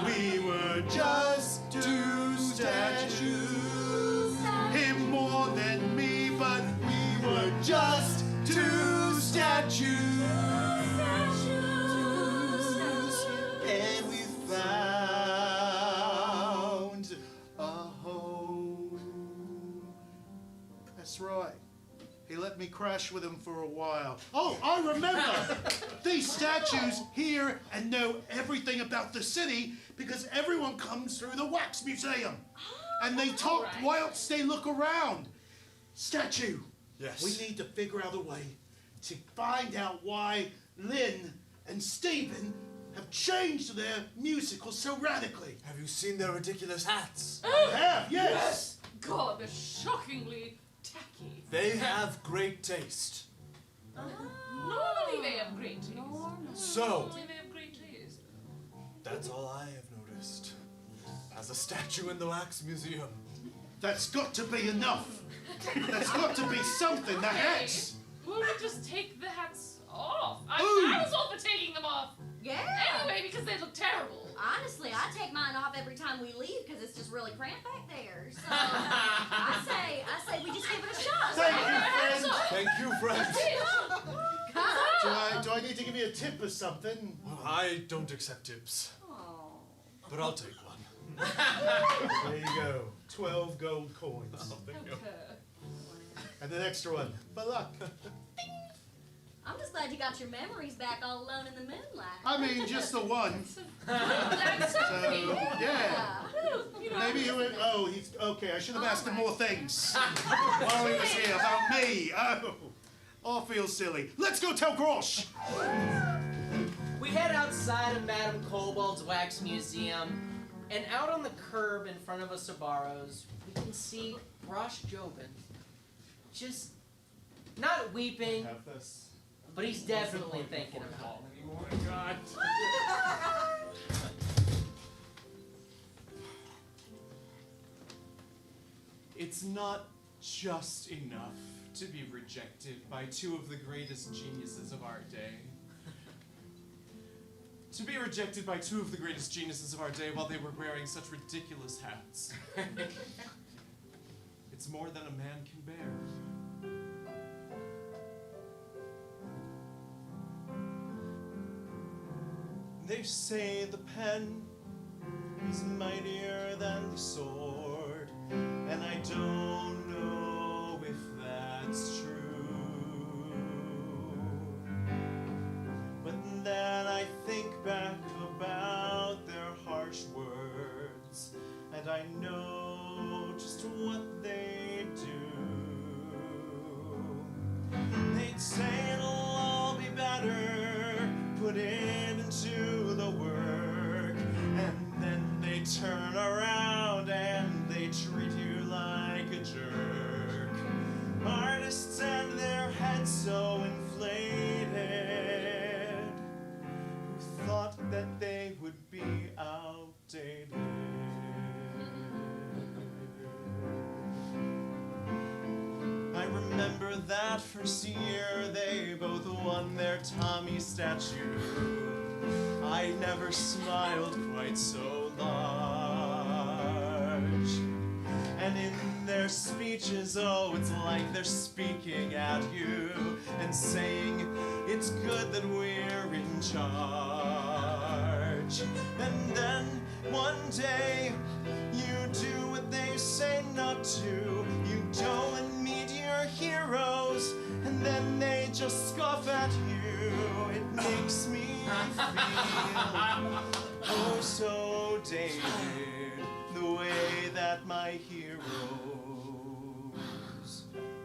We were just two statues. Him more than me, but we were just two statues. And we found a home. That's right. He let me crash with him for a while. Oh, I remember! These statues hear and know everything about the city because everyone comes through the wax museum. And they talk whilst they look around. Statue. Yes. We need to figure out a way to find out why Lynn and Stephen have changed their musical so radically. Have you seen their ridiculous hats? I have, yes. God, they're shockingly tacky. They have great taste. Normally they have great taste. So, Normally they have great taste. that's all I have noticed. As a statue in the Wax Museum. That's got to be enough. That's got to be something. The hats. Will we just take the hats off? I Ooh. was all for taking them off Yeah. Anyway, because they look terrible. Honestly, I take mine off every time we leave because it's just really cramped back there. So I say we just give it a shot. Thank you, friend. Come Do I need to give you a tip or something? Well, I don't accept tips, on. but I'll take one. There you go. 12 gold coins. And an extra one. For luck. I'm just glad you got your memories back all alone in the moonlight. I mean, just the one. That's something. So, yeah. You know, Maybe you would. Oh, he's. Okay, I should have asked him more things while he was here about me. Oh, I feel silly. Let's go tell Grosh. We head outside of Madame Kobold's Wax Museum, and out on the curb in front of a Sabaros, we can see Grosh Jobin. Just not weeping, Have this. but he's definitely thinking about it. Oh my God. It's not just enough to be rejected by two of the greatest geniuses of our day. To be rejected by two of the greatest geniuses of our day while they were wearing such ridiculous hats. It's more than a man can bear. They say the pen is mightier than the sword, and I don't know if that's true. But then I think back about their harsh words, and I know just what they do. They'd say it'll all be better, put it into the work, and then they turn around and they treat you like a jerk. Artists and their heads so inflated, who thought that they would be outdated. I remember that first year they both won their Tommy statue. I never smiled quite so large. And in their speeches, oh, it's like they're speaking at you and saying it's good that we're in charge. And then one day you do what they say not to. You go and meet your heroes, and then they just scoff at you. It makes me feel oh so dated, the way that my heroes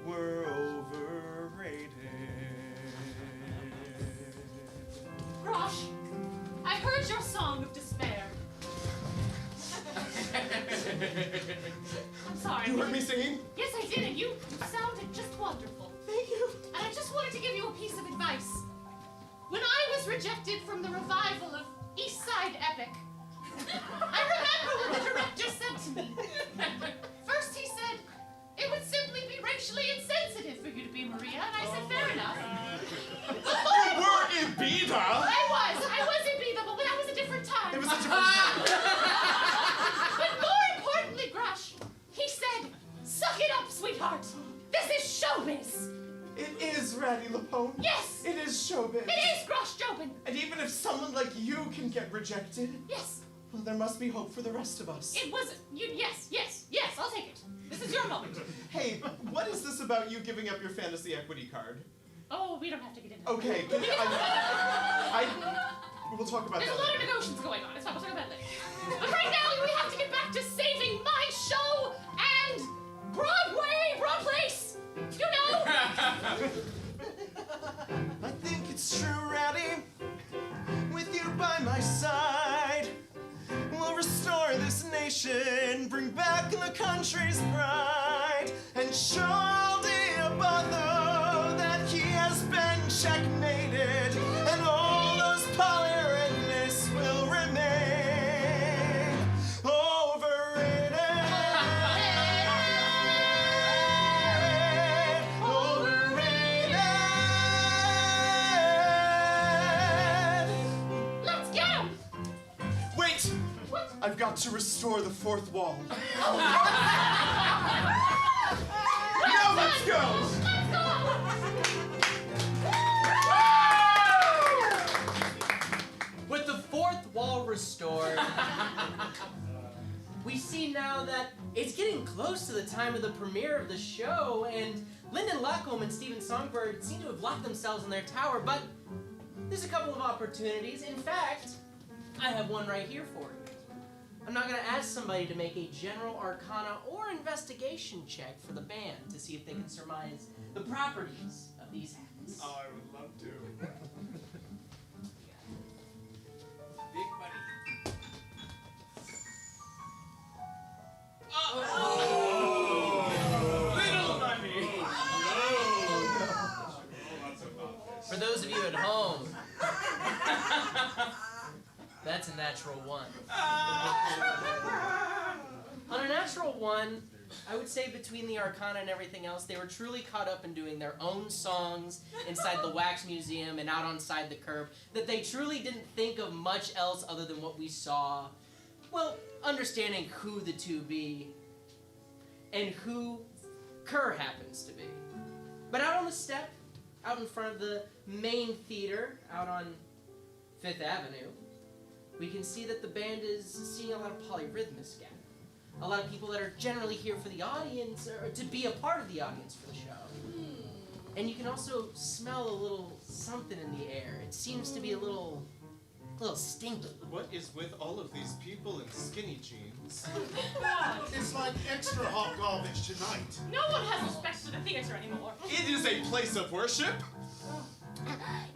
were overrated. Grosh, I heard your song of despair. I'm sorry. You heard me singing? Yes, I did, and you sounded just wonderful. Thank you. And I just wanted to give you a piece of advice. When I was rejected from the revival of East Side Epic, I remember what the director said to me. First he said, it would simply be racially insensitive for you to be Maria, and I said, fair enough. You were Ibiza! I was Ibiza, but that was a different time. It was a different time. But more importantly, Grush, he said, suck it up, sweetheart. This is showbiz. It is Ratty Lapone. Yes. It is showbiz. It is Grush Jobin. And even if someone like you can get rejected, Yes. well, there must be hope for the rest of us. It was, yes, I'll take it. This is your moment. Hey, what is this about you giving up your fantasy equity card? Oh, we don't have to get into Okay, we'll talk about There's that a lot of later. negotiations going on. It's fine, we'll talk about it later. But right now, we have to get back to saving my show and Broad Place. You know? I think it's true, Ratty. With you by my side, we'll restore this nation, bring back the country's pride, and show all the Abotho that he has been checkmated, and all those polyredness will remain overrated. Overrated. got to restore the fourth wall. Now let's go! With the fourth wall restored, we see now that it's getting close to the time of the premiere of the show, and Lyndon Luckham and Stephen Songbird seem to have locked themselves in their tower, but there's a couple of opportunities. In fact, I have one right here for you. I'm not going to ask somebody to make a general arcana or investigation check for the band to see if they can surmise the properties of these hats. Oh, I would love to. Big money. Little money. For those of you at home, that's a natural 1. On a natural 1, I would say between the arcana and everything else, they were truly caught up in doing their own songs inside the Wax Museum and out on side the curb, that they truly didn't think of much else other than what we saw. Well, understanding who the two be and who Kerr happens to be. But out on the step, out in front of the main theater, out on 5th Avenue, we can see that the band is seeing a lot of polyrhythmics gather. A lot of people that are generally here for the audience, or to be a part of the audience for the show. And you can also smell a little something in the air. It seems to be a little stinky. What is with all of these people in skinny jeans? It's like extra hot garbage tonight. No one has respect for the theater anymore. It is a place of worship.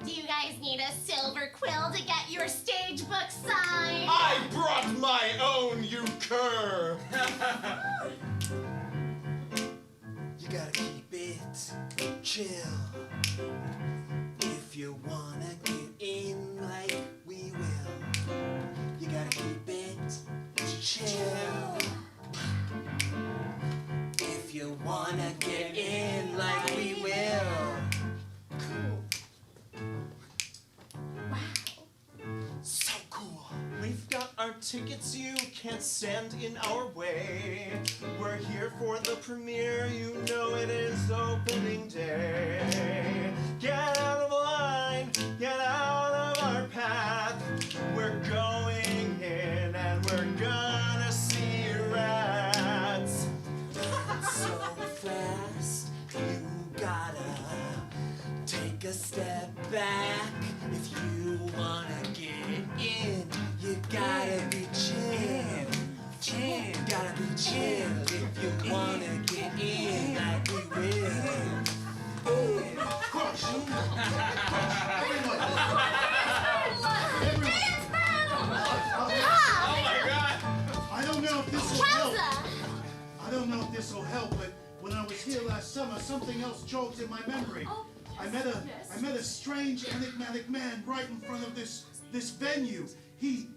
Do you guys need a silver quill to get your stage book signed? I brought my own, you cur! You gotta keep it chill. If you wanna get in like we will, you gotta keep it chill. If you wanna get in like we will. So cool. We've got our tickets, you can't stand in our way. We're here for the premiere, you know it is opening day. Get out of line, get out of our path. We're going in and we're gonna see rats. So fast, you gotta take a step back. If you wanna get in, you gotta be chill. Chill, gotta be chill. If you wanna get in, like we will. Crush! Everyone! Dance battle! I don't know if this will help. Wowza! I don't know if this will help, but when I was here last summer, something else jogged in my memory. Oh, I met a strange, enigmatic man right in front of this venue. He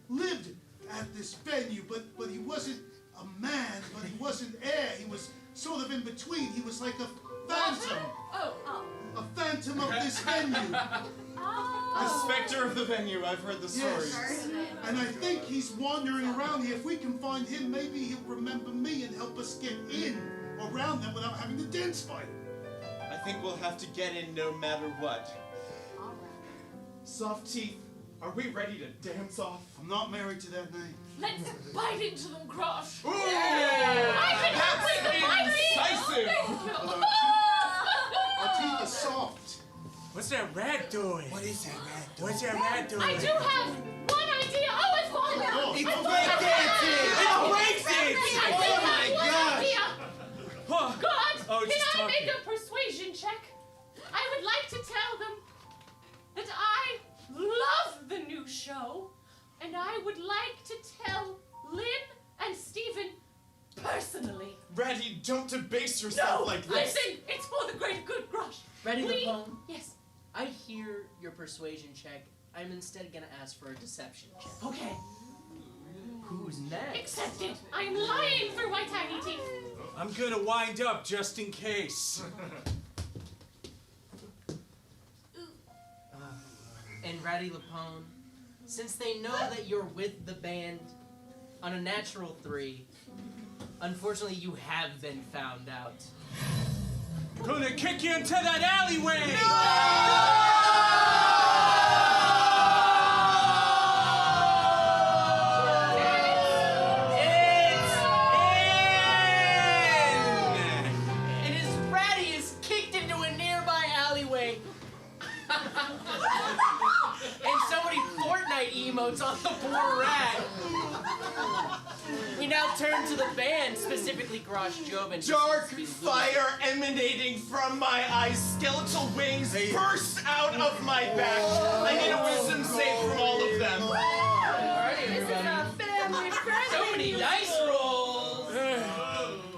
lived at this venue, but he wasn't a man, but he wasn't air. He was sort of in between. He was like a phantom. A phantom of this venue. The specter of the venue, I've heard the stories. Yes. And I think he's wandering around here. If we can find him, maybe he'll remember me and help us get in around them without having to dance fight. I think we'll have to get in no matter what. Soft Teeth, are we ready to dance off? I'm not married to that name. Let's bite into them, Crush. Ooh! I can help with the Incisive! Our teeth are soft. What's that rat doing? What is that rat doing? What's that rat doing? I do have one idea. Oh, it's one. It's I breakdancing! I do have one idea. Oh, God, Oh, can just I talking. make a persuasion check? I would like to tell them that I love the new show, and I would like to tell Lynn and Stephen personally. Ratty, don't debase yourself like this. Listen, it's for the great good, Grush. Ready, We- Lapone? Yes. I hear your persuasion check. I'm instead gonna ask for a deception check. Okay. Who's next? Accepted. I'm lying through my tiny teeth. I'm gonna wind up just in case. And Ratty Lapone, since they know that you're with the band, On a natural 3, unfortunately, you have been found out. Gonna kick you into that alleyway! And his ratty is kicked into a nearby alleyway. And so many Fortnite emotes on the poor rat. We now turn to the band, specifically Grosh Joven. Dark fire emanating from my eyes, skeletal wings burst out of my back. I need a wisdom save from all of them. Alright, This is everybody. a family friendly. So many dice rolls!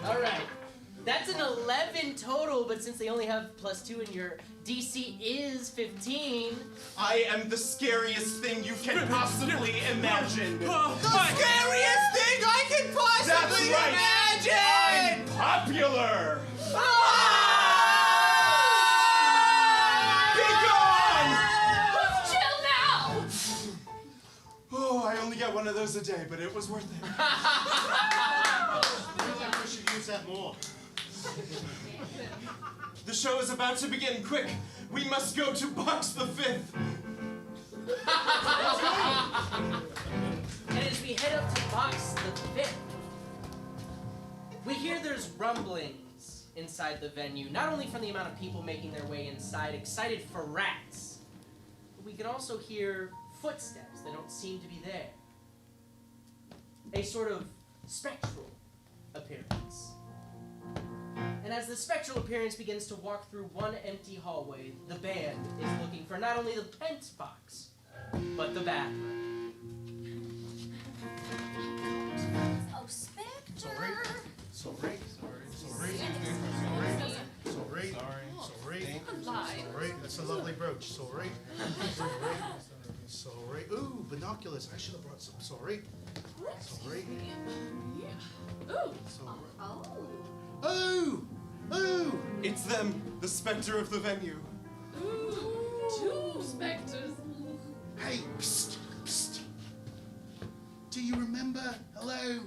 Alright. That's an 11 total, but since they only have +2 and your DC is 15. I am the scariest thing you can possibly imagine. Scariest thing I can possibly That's right. imagine! I'm popular. Chill now! Oh, I only get one of those a day, but it was worth it. I feel like we should use that more. The show is about to begin. Quick, we must go to Box the Fifth. And as we head up to Box the 5th, we hear there's rumblings inside the venue, not only from the amount of people making their way inside, excited for rats, but we can also hear footsteps that don't seem to be there. A sort of spectral appearance. And as the spectral appearance begins to walk through one empty hallway, the band is looking for not only the pent box, but the bathroom. Oh, Spectre! Sorry. Sorry. That's a lovely brooch. Sorry. Ooh, binoculars. I should have brought some. Sorry. Ooh. Oh! It's them, the specter of the venue. Two specters. Hey, psst. Do you remember? Hello?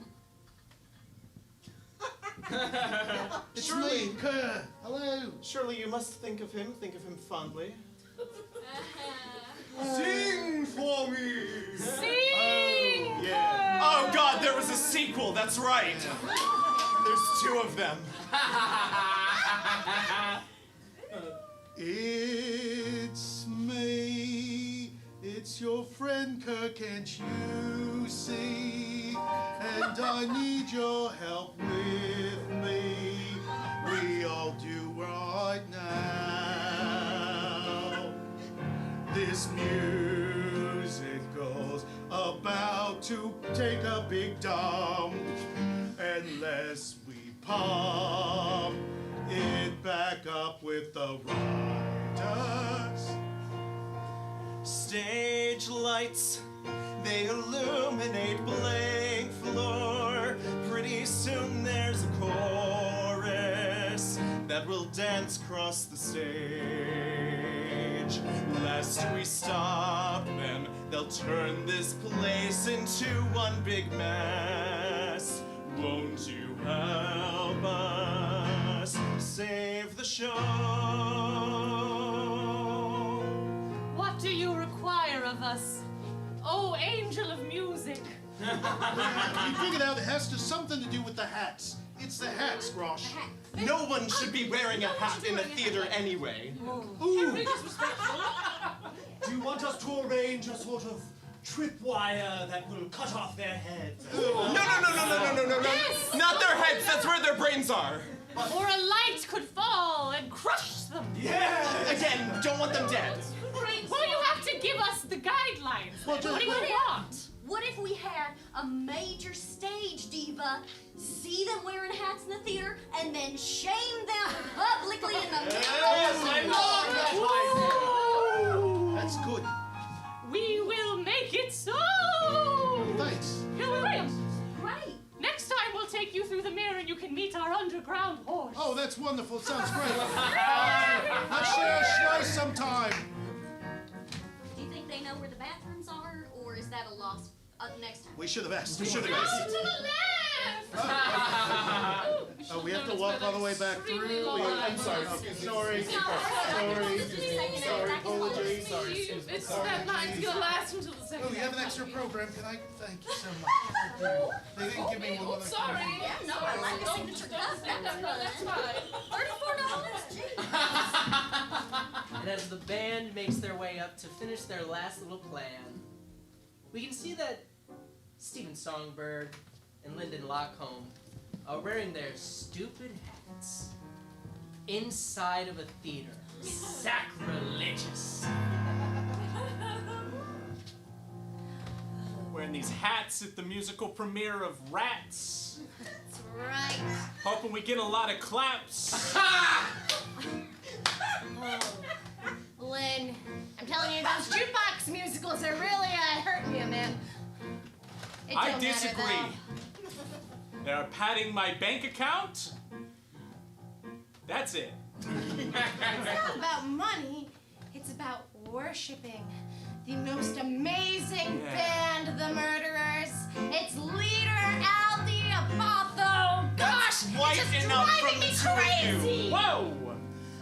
It's me, Kerr. Hello. Surely you must think of him fondly. Sing for me! Sing! Yeah. Oh God, there was a sequel, that's right. There's 2 of them. It's me. It's your friend Kerr, can't you see? And I need your help with me. We all do right now. This musical's about to take a big dump. Unless we pump it back up with the riders. Stage lights, they illuminate blank floor. Pretty soon there's a chorus that will dance across the stage. Lest we stop them, they'll turn this place into one big mess. Won't you help us save the show? What do you require of us? Oh, angel of music. We figured out it has something to do with the hats. It's the hats, Grosh. No one should be wearing a hat in a theater anyway. Ooh, Do you want us to arrange a sort of tripwire that will cut off their heads? No. Yes! Not their heads, that's where their brains are. Or a light could fall and crush them. Yeah! Again, don't want them dead. Well, you have to give us the guidelines. Well, What do you want? What if we had a major stage diva see them wearing hats in the theater and then shame them publicly in the middle? that's good. We will make it so. Thanks. You're welcome. Right. Next time we'll take you through the mirror and you can meet our underground horse. Oh, that's wonderful. Sounds great. Let's share a slice sometime. Do you think they know where the bathrooms are, or is that a Next time. We should have asked. We should To have asked. the left! Oh, we have to walk all the way back through. I'm sorry. Sorry. Apologies. It's that line's gonna last until the second. Oh, you have an extra program. Can I thank you so much? They didn't give me one. Sorry. No, I like a signature cup. That's fine. $34. And as the band makes their way up to finish their last little plan, we can see that Stephen Songbird and Lyndon Lockholm are wearing their stupid hats inside of a theater. Sacrilegious. Wearing these hats at the musical premiere of Rats. That's right. Hoping we get a lot of claps. Lynn, I'm telling you, those jukebox musicals are really hurting you, man. It I don't matter, disagree. though. They're padding my bank account. That's it. It's not about money. It's about worshiping the most amazing band, the Murderers. Its leader, Al the Abatho. Gosh, white it's just enough driving from me the two of you. crazy. Whoa!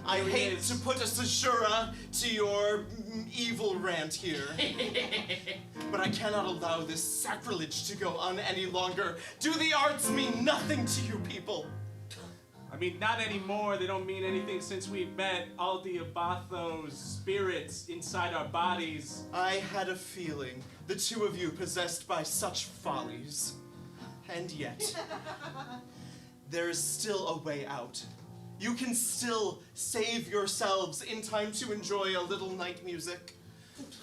I Here it hate is. to put a caesura to your evil rant here, but I cannot allow this sacrilege to go on any longer. Do the arts mean nothing to you people? I mean, not anymore. They don't mean anything since we've met all the Abatho's spirits inside our bodies. I had a feeling the two of you possessed by such follies. And yet, there is still a way out. You can still save yourselves in time to enjoy a little night music.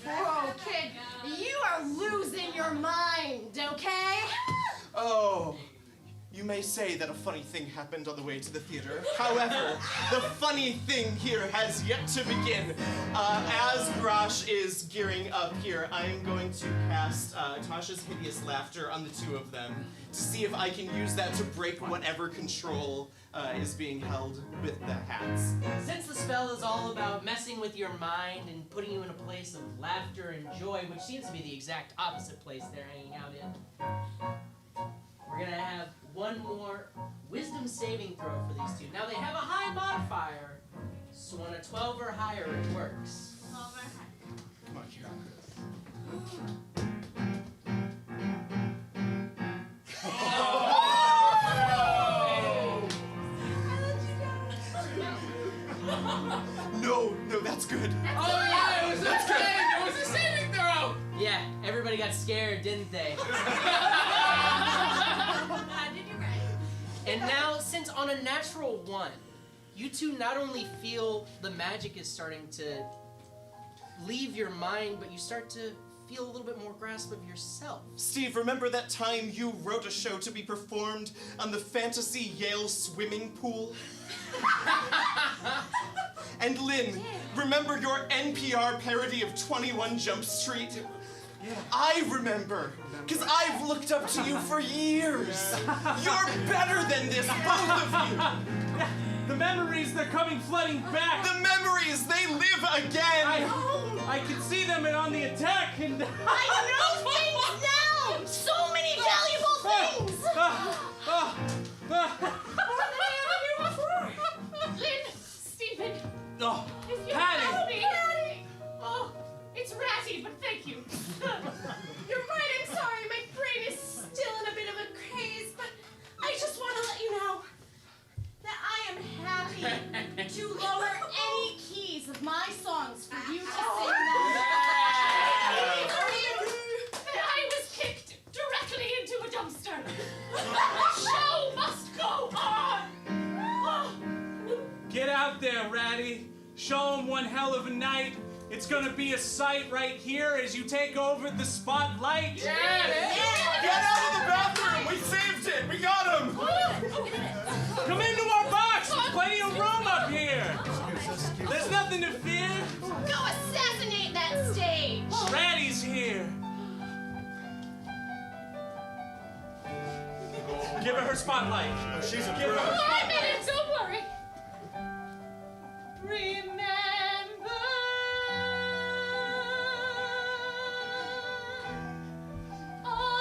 Whoa, kid, you are losing your mind, okay? Oh, you may say that a funny thing happened on the way to the theater. However, the funny thing here has yet to begin. As Grosh is gearing up here, I am going to cast Tasha's Hideous Laughter on the two of them to see if I can use that to break whatever control is being held with the hats. Since the spell is all about messing with your mind and putting you in a place of laughter and joy, which seems to be the exact opposite place they're hanging out in, we're gonna have one more wisdom saving throw for these two. Now they have a high modifier, so on a 12 or higher it works. Come on, you got No, that's good. Oh yeah, it was a saving throw! Yeah, everybody got scared, didn't they? And now, since on a natural 1, you two not only feel the magic is starting to leave your mind, but you start to feel a little bit more grasp of yourself. Steve, remember that time you wrote a show to be performed on the fantasy Yale swimming pool? And Lynn, remember your NPR parody of 21 Jump Street? Yeah. I remember, because I've looked up to you for years. You're better than this, both of you. The memories, they're coming flooding back. The memories, they live again. I can see them and on the attack and... I know things now! So many valuable things! More than I ever knew before! Lynn, Stephen, Oh, if you Patty. help me... Oh, it's ratty, but thank you. You're right, I'm sorry. My brain is still in a bit of a craze, but I just want to let you know that I am happy to lower any keys of my songs for you to sing them. That I was kicked directly into a dumpster. The show must go on. Get out there, Ratty. Show them one hell of a night. It's gonna be a sight right here as you take over the spotlight. Get out of the bathroom! We saved it! We got him! Come into our box! There's plenty of room up here! There's nothing to fear! Go assassinate that stage! Ratty's here! Give her spotlight! Oh, she's a Give her pro. her I spotlight! meant it, don't worry. Remember all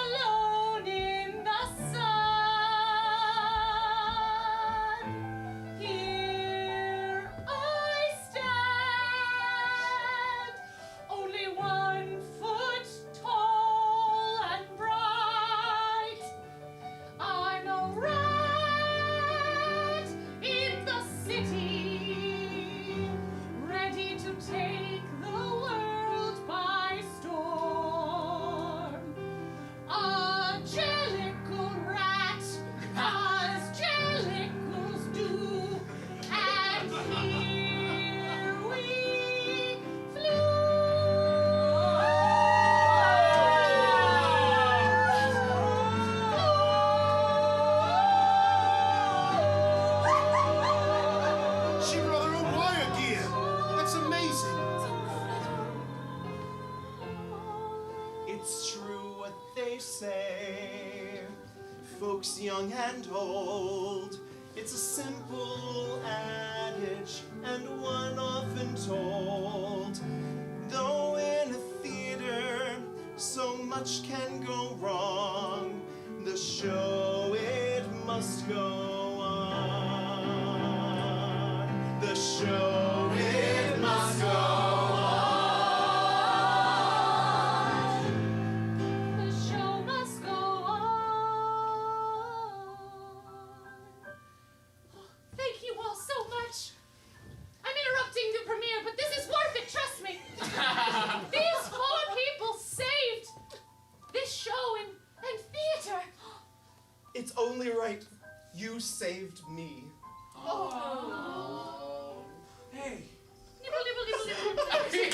folks young and old. It's a simple adage and one often told. Though in a theater so much can go wrong, the show it must go on. The show it must go on. The show must go on. Thank you all so much. I'm interrupting the premiere, but this is worth it, trust me. These 4 people saved this show and theater. It's only right you saved me. Oh. Hey. Nibble, nibble, nibble, nibble. I think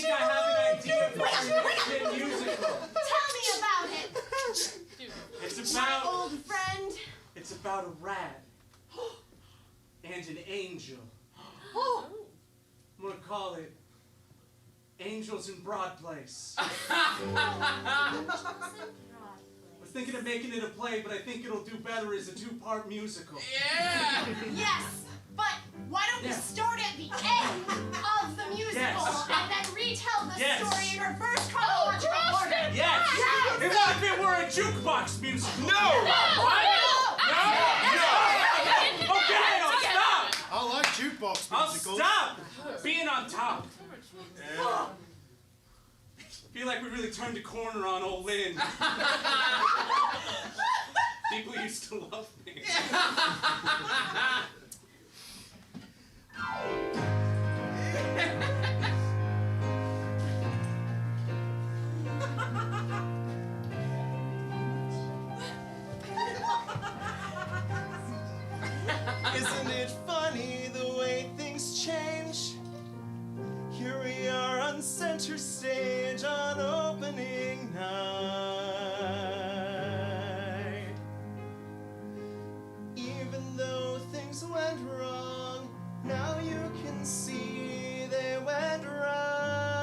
I have an idea for your next hit musical. Tell me about it, my old friend. It's about a rat and an angel. Oh. I'm gonna call it Angels in Broad Place. I was thinking of making it a play, but I think it'll do better as a 2-part musical. Yes, but why don't we start at the end of the musical and then retell the story in reverse chronological order? Yes! If it were a jukebox musical. No! Okay, I'll stop! I like jukebox I'll musicals. stop being on top. Feel like we really turned a corner on old Lynn. People used to love me. Isn't it funny the way things change? Here we are on center stage on opening night. Even though things went wrong, now you can see they went right.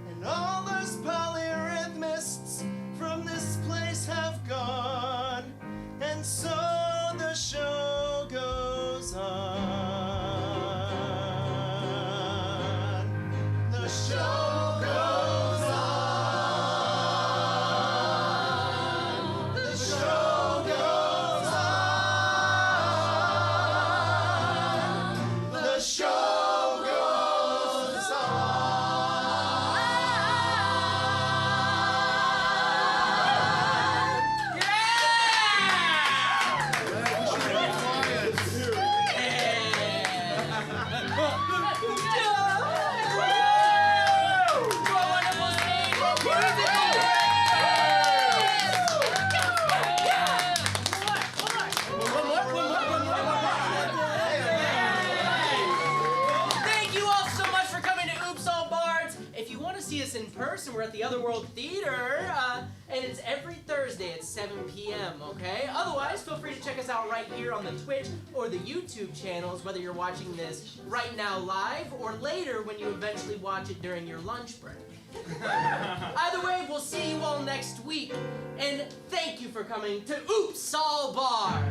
And all those polyrhythmists from this place have gone, and so the show goes on. The show goes on. The show goes on. The show goes Thank you all so much for coming to Oops All Bards. If you want to see us in person, we're at the Otherworld Theater, and it's every Thursday at 7 p.m., okay? Otherwise, feel free to check us out right here on the Twitch or the YouTube channels, whether you're watching this right now live or later when you eventually watch it during your lunch break. Either way, we'll see you all next week, and thank you for coming to Oops All Bards!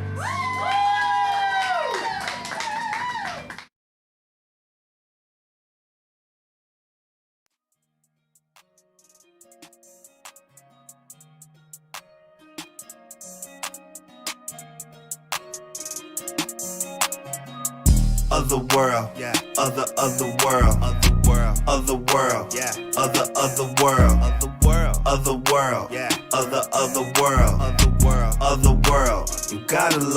Otherworld, yeah. Otherworld, otherworld, yeah. Otherworld, otherworld, yeah. Otherworld, otherworld. You gotta love.